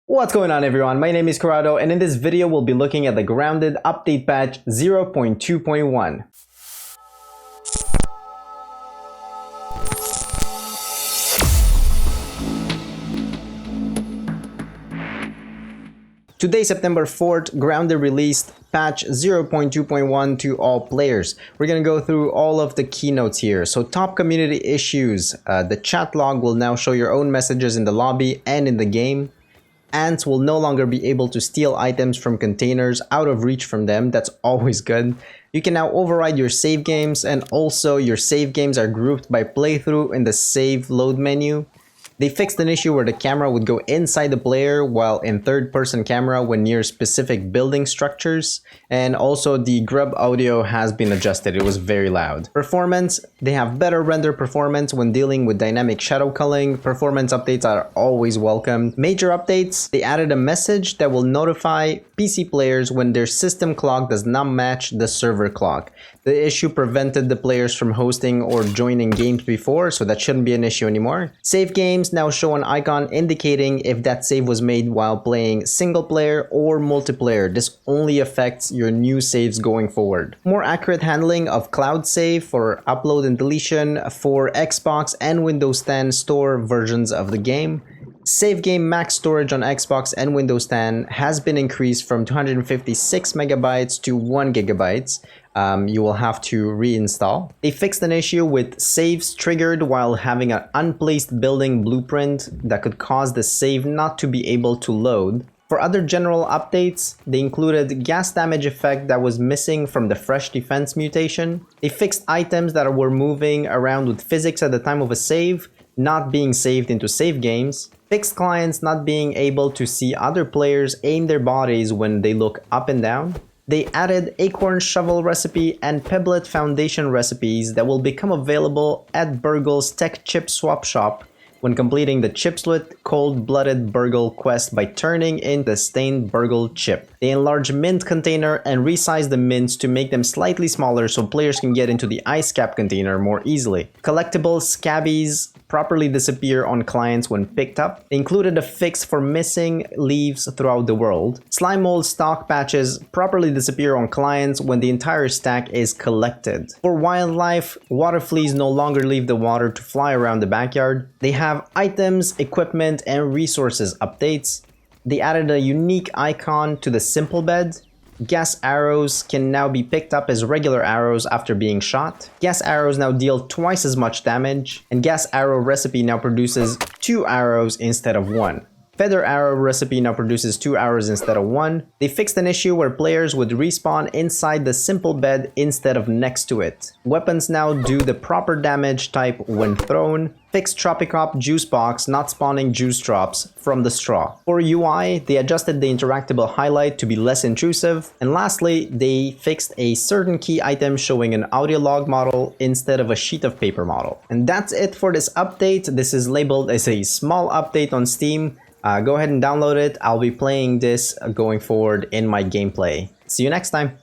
What's going on, everyone? My name is Corrado, and in this video we'll be looking at the Grounded update patch 0.2.1. Today, September 4th, Grounded released patch 0.2.1 to all players. We're going to go through all of the keynotes here. So top community issues, the chat log will now show your own messages in the lobby and in the game. Ants will no longer be able to steal items from containers out of reach from them. That's always good. You can now override your save games, and also your save games are grouped by playthrough in the save load menu. They fixed an issue where the camera would go inside the player while in third-person camera when near specific building structures. And also the grub audio has been adjusted. It was very loud. Performance, they have better render performance when dealing with dynamic shadow culling. Performance updates are always welcome. Major updates, they added a message that will notify PC players when their system clock does not match the server clock. The issue prevented the players from hosting or joining games before, so that shouldn't be an issue anymore. Save games now show an icon indicating if that save was made while playing single player or multiplayer. This only affects your new saves going forward. More accurate handling of cloud save for upload and deletion for Xbox and Windows 10 store versions of the game. Save game max storage on Xbox and Windows 10 has been increased from 256 megabytes to 1 gigabytes. You will have to reinstall. They fixed an issue with saves triggered while having an unplaced building blueprint that could cause the save not to be able to load. For other general updates, they included gas damage effect that was missing from the fresh defense mutation. They fixed items that were moving around with physics at the time of a save, not being saved into save games. Fixed clients not being able to see other players aim their bodies when they look up and down. They added Acorn Shovel recipe and Pebblet Foundation recipes that will become available at Burgle's Tech Chip Swap Shop when completing the Chipslet Cold-Blooded Burgle quest by turning in the stained Burgle chip. They enlarged mint container and resized the mints to make them slightly smaller so players can get into the ice cap container more easily. Collectible scabbies properly disappear on clients when picked up. They included a fix for missing leaves throughout the world. Slime mold stock patches properly disappear on clients when the entire stack is collected. For wildlife, water fleas no longer leave the water to fly around the backyard. They have items, equipment, and resources updates. They added a unique icon to the simple bed. Gas arrows can now be picked up as regular arrows after being shot. Gas arrows now deal twice as much damage, and gas arrow recipe now produces 2 arrows instead of 1. Feather arrow recipe now produces 2 arrows instead of 1. They fixed an issue where players would respawn inside the simple bed instead of next to it. Weapons now do the proper damage type when thrown. Fixed Tropicop juice box not spawning juice drops from the straw. For UI, they adjusted the interactable highlight to be less intrusive. And lastly, they fixed a certain key item showing an audio log model instead of a sheet of paper model. And that's it for this update. This is labeled as a small update on Steam. Go ahead and download it. I'll be playing this going forward in my gameplay. See you next time.